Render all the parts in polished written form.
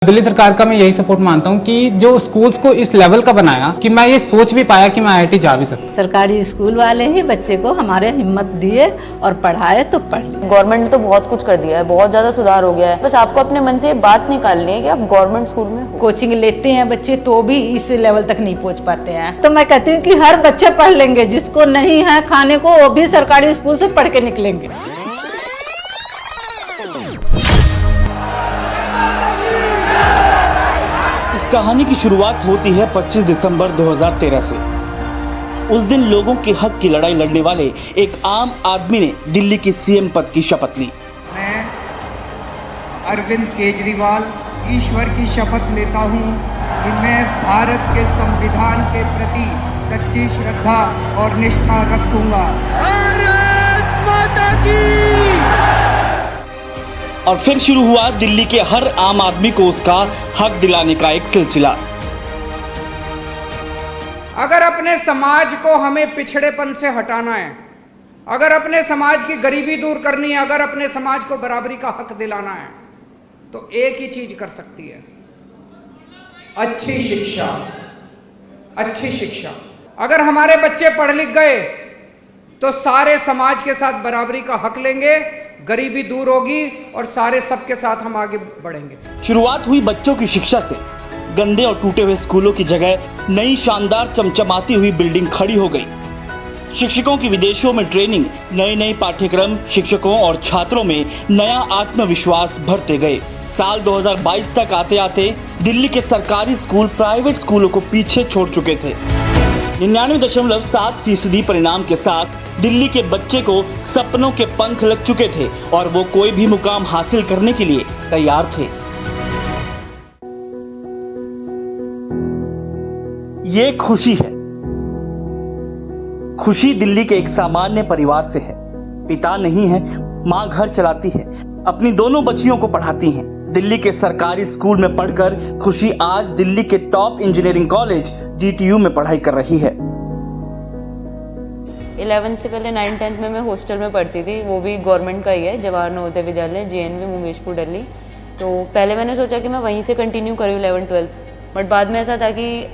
दिल्ली सरकार का मैं यही सपोर्ट मानता हूँ कि जो स्कूल्स को इस लेवल का बनाया कि मैं ये सोच भी पाया कि मैं आईआईटी जा भी सकता। सरकारी स्कूल वाले ही बच्चे को हमारे हिम्मत दिए और पढ़ाए तो पढ़ ले। गवर्नमेंट ने तो बहुत कुछ कर दिया है, बहुत ज्यादा सुधार हो गया है। बस आपको अपने मन से ये बात निकालनी है कि आप गवर्नमेंट स्कूल में हो। कोचिंग लेते हैं बच्चे तो भी इस लेवल तक नहीं पहुंच पाते हैं। तो मैं कहती हूँ कि हर बच्चे पढ़ लेंगे, जिसको नहीं है खाने को वो भी सरकारी स्कूल से पढ़ के निकलेंगे। कहानी की शुरुआत होती है 25 दिसंबर 2013 से। उस दिन लोगों के हक की लड़ाई लड़ने वाले एक आम आदमी ने दिल्ली की सीएम पद की शपथ ली। मैं अरविंद केजरीवाल ईश्वर की शपथ लेता हूं कि मैं भारत के संविधान के प्रति सच्ची श्रद्धा और निष्ठा रखूंगा। भारत माता की। और फिर शुरू हुआ दिल्ली के हर आम आदमी को उसका हक दिलाने का एक सिलसिला। अगर अपने समाज को हमें पिछड़ेपन से हटाना है, अगर अपने समाज की गरीबी दूर करनी है, अगर अपने समाज को बराबरी का हक दिलाना है, तो एक ही चीज कर सकती है, अच्छी शिक्षा। अच्छी शिक्षा। अगर हमारे बच्चे पढ़ लिख गए तो सारे समाज के साथ बराबरी का हक लेंगे, गरीबी दूर होगी और सारे सबके साथ हम आगे बढ़ेंगे। शुरुआत हुई बच्चों की शिक्षा से। गंदे और टूटे हुए स्कूलों की जगह नई शानदार चमचमाती हुई बिल्डिंग खड़ी हो गई। शिक्षकों की विदेशों में ट्रेनिंग, नए पाठ्यक्रम, शिक्षकों और छात्रों में नया आत्मविश्वास भरते गए। साल 2022 तक आते आते दिल्ली के सरकारी स्कूल प्राइवेट स्कूलों को पीछे छोड़ चुके थे। 99.7% परिणाम के साथ दिल्ली के बच्चे को सपनों के पंख लग चुके थे और वो कोई भी मुकाम हासिल करने के लिए तैयार थे। ये खुशी है। खुशी दिल्ली के एक सामान्य परिवार से है। पिता नहीं है, माँ घर चलाती है, अपनी दोनों बच्चियों को पढ़ाती हैं। दिल्ली के सरकारी स्कूल में पढ़कर खुशी आज दिल्ली के टॉप इंजीनियरिंग कॉलेज DTU में पढ़ाई कर रही है। 11th से पहले 9th-10th में मैं हॉस्टल में पढ़ती थी, वो भी गवर्नमेंट का ही है, जवाहर नवोदय विद्यालय JNV मुंगेशपुर दिल्ली। तो पहले मैंने सोचा कि मैं वहीं से कंटिन्यू करूँ 11th-12th, बट बाद में ऐसा था कि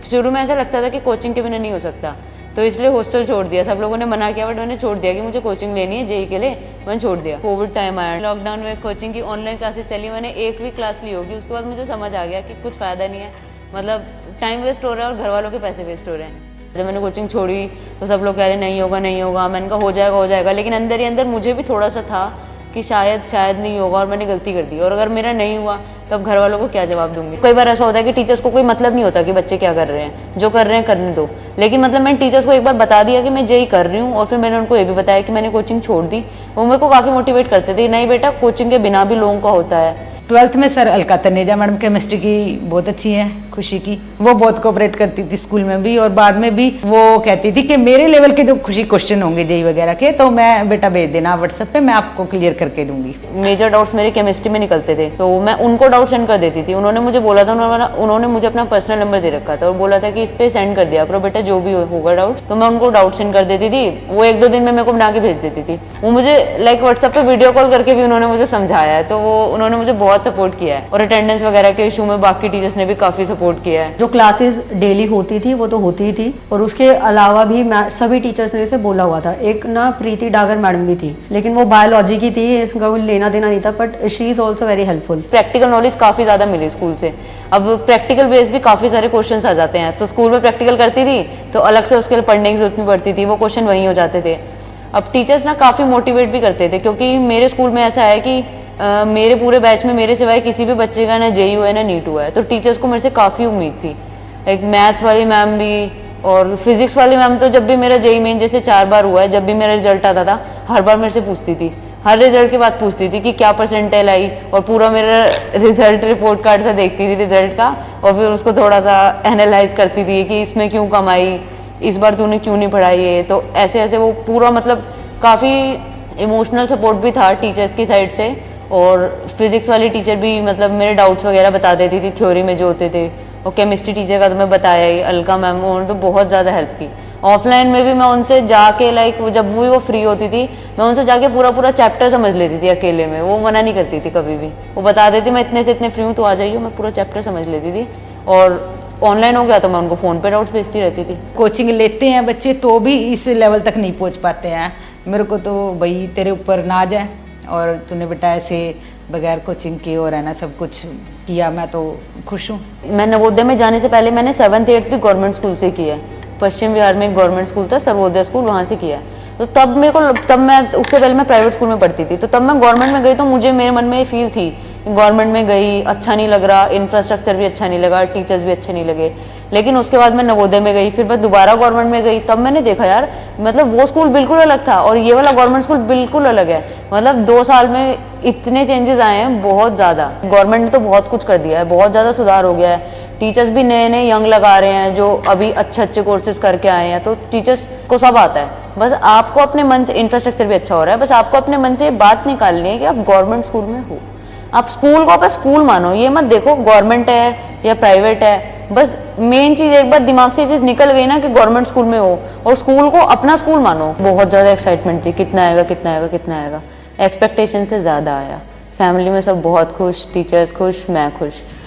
शुरू में ऐसा लगता था कि कोचिंग के बिना नहीं हो सकता, तो इसलिए हॉस्टल छोड़ दिया। सब लोगों ने मना किया बट मैंने छोड़ दिया कि मुझे कोचिंग लेनी है JEE के लिए, मैंने छोड़ दिया। कोविड टाइम आया, लॉकडाउन में कोचिंग की ऑनलाइन क्लासेस चली, मैंने एक भी क्लास ली होगी, उसके बाद मुझे समझ आ गया कि कुछ फ़ायदा नहीं है, मतलब टाइम वेस्ट हो रहा है और घर वालों के पैसे वेस्ट हो रहे हैं। जब मैंने कोचिंग छोड़ी तो सब लोग कह रहे नहीं होगा, मैंने कहा हो जाएगा, लेकिन अंदर ही अंदर मुझे भी थोड़ा सा था कि शायद नहीं होगा और मैंने गलती कर दी, और अगर मेरा नहीं हुआ तब घर वालों को क्या जवाब दूंगी। कई बार ऐसा होता है कि टीचर्स को कोई मतलब नहीं होता कि बच्चे क्या कर रहे हैं, जो कर रहे हैं करने दो, लेकिन मतलब मैंने टीचर्स को एक बार बता दिया कि मैं JEE कर रही हूँ और फिर मैंने उनको ये भी बताया कि मैंने कोचिंग छोड़ दी। वो मेरे को काफ़ी मोटिवेट करते थे, नहीं बेटा कोचिंग के बिना भी लोगों का होता है। 12th में sir Alka Taneja madam chemistry की बहुत अच्छी है, खुशी की, वो बहुत कोऑपरेट करती थी स्कूल में भी और बाद में भी। वो कहती थी कि मेरे लेवल के जो खुशी क्वेश्चन होंगे JEE वगैरह के तो मैं बेटा भेज देना व्हाट्सएप पे, मैं आपको क्लियर करके दूंगी। मेजर डाउट्स मेरे केमिस्ट्री में निकलते थे तो मैं उनको डाउट सेंड कर देती थी। उन्होंने मुझे बोला था, उन्होंने मुझे अपना पर्सनल नंबर दे रखा था और बोला था कि इस पे सेंड कर दिया करो बेटा, जो भी होगा डाउट, तो मैं उनको डाउट सेंड कर देती थी। वो 1-2 दिन में मेरे को बना के भेज देती थी। वो मुझे लाइक व्हाट्सएप पे वीडियो कॉल करके भी उन्होंने मुझे समझाया है, तो वो उन्होंने मुझे बहुत सपोर्ट किया है। और अटेंडेंस वगैरह के इशू में बाकी टीचर्स ने भी काफी सपोर्ट किया है। जो क्लासेस डेली होती थी वो तो होती ही थी, और उसके अलावा भी सभी टीचर्स ने इसे बोला हुआ था। एक ना प्रीति डागर मैडम भी थी, लेकिन वो बायोलॉजी की थी, इसका कोई लेना देना नहीं था, but she is also very helpful. Practical knowledge काफी ज्यादा मिली स्कूल से। अब प्रैक्टिकल बेस भी काफी सारे क्वेश्चन आ जाते हैं, तो स्कूल में प्रैक्टिकल करती थी तो अलग से उसके लिए पढ़ने की जरूरत नहीं पड़ती थी, वो क्वेश्चन वहीं हो जाते थे। अब टीचर्स ना काफी मोटिवेट भी करते थे, क्योंकि मेरे स्कूल में ऐसा है कि मेरे पूरे बैच में मेरे सिवाय किसी भी बच्चे का ना JEE हुआ है ना NEET हुआ है, तो टीचर्स को मेरे से काफ़ी उम्मीद थी। एक मैथ्स वाली मैम भी और फिजिक्स वाली मैम तो जब भी मेरा JEE मेन जैसे 4 बार हुआ है, जब भी मेरा रिजल्ट आता था हर बार मेरे से पूछती थी, हर रिजल्ट के बाद पूछती थी कि क्या परसेंटाइल आई, और पूरा मेरा रिजल्ट रिपोर्ट कार्ड सा देखती थी रिजल्ट का, और फिर उसको थोड़ा सा एनालाइज करती थी कि इसमें क्यों कम आई, इस बार तूने क्यों नहीं पढ़ाई है। तो ऐसे वो पूरा मतलब काफ़ी इमोशनल सपोर्ट भी था टीचर्स की साइड से। और फिजिक्स वाली टीचर भी मतलब मेरे डाउट्स वगैरह बता देती थी थ्योरी में जो होते थे, और केमिस्ट्री टीचर का तो मैं बताया ही, अलका मैम, उन्होंने तो बहुत ज़्यादा हेल्प की। ऑफलाइन में भी मैं उनसे जाके लाइक जब वो फ्री होती थी मैं उनसे जाके पूरा पूरा चैप्टर समझ लेती थी अकेले में, वो मना नहीं करती थी कभी भी, वो बता देती मैं इतने से इतने फ्री हूँ तो आ जाइयो, मैं पूरा चैप्टर समझ लेती थी। और ऑनलाइन हो गया तो मैं उनको फ़ोन पे डाउट्स भेजती रहती थी। कोचिंग लेते हैं बच्चे तो भी इस लेवल तक नहीं पहुंच पाते हैं। मेरे को तो भाई तेरे ऊपर नाज है, और तूने बेटा ऐसे बगैर कोचिंग के और है ना सब कुछ किया, मैं तो खुश हूँ। मैं नवोदय में जाने से पहले मैंने 7th 8th भी गवर्नमेंट स्कूल से किया है। पश्चिम बिहार में एक गवर्नमेंट स्कूल था सर्वोदय स्कूल, वहाँ से किया है। तो तब मैं उससे पहले मैं प्राइवेट स्कूल में पढ़ती थी, तो तब मैं गवर्नमेंट में गई तो मुझे मेरे मन में ये फील थी गवर्नमेंट में गई, अच्छा नहीं लग रहा, इंफ्रास्ट्रक्चर भी अच्छा नहीं लगा, टीचर्स भी अच्छे नहीं लगे। लेकिन उसके बाद मैं नवोदय में गई, फिर मैं दोबारा गवर्नमेंट में गई, तब मैंने देखा यार मतलब वो स्कूल बिल्कुल अलग था और ये वाला गवर्नमेंट स्कूल बिल्कुल अलग है। मतलब 2 साल में इतने चेंजेस आए हैं, बहुत ज़्यादा। गवर्नमेंट ने तो बहुत कुछ कर दिया है, बहुत ज़्यादा सुधार हो गया है। टीचर्स भी नए नए यंग लगा रहे हैं जो अभी अच्छे अच्छे कोर्सेज करके आए हैं, तो टीचर्स को सब आता है। बस आपको अपने मन से, इंफ्रास्ट्रक्चर भी अच्छा हो रहा है, बस आपको अपने मन से बात निकालनी है कि आप गवर्नमेंट स्कूल में हो। आप स्कूल को बस स्कूल मानो, ये मत देखो गवर्नमेंट है या प्राइवेट है। बस मेन चीज़ एक बार दिमाग से ये चीज़ निकल गई ना कि गवर्नमेंट स्कूल में हो और स्कूल को अपना स्कूल मानो। बहुत ज़्यादा एक्साइटमेंट थी, कितना आएगा कितना आएगा कितना आएगा, एक्सपेक्टेशन से ज़्यादा आया। फैमिली में सब बहुत खुश, टीचर्स खुश, मैं खुश।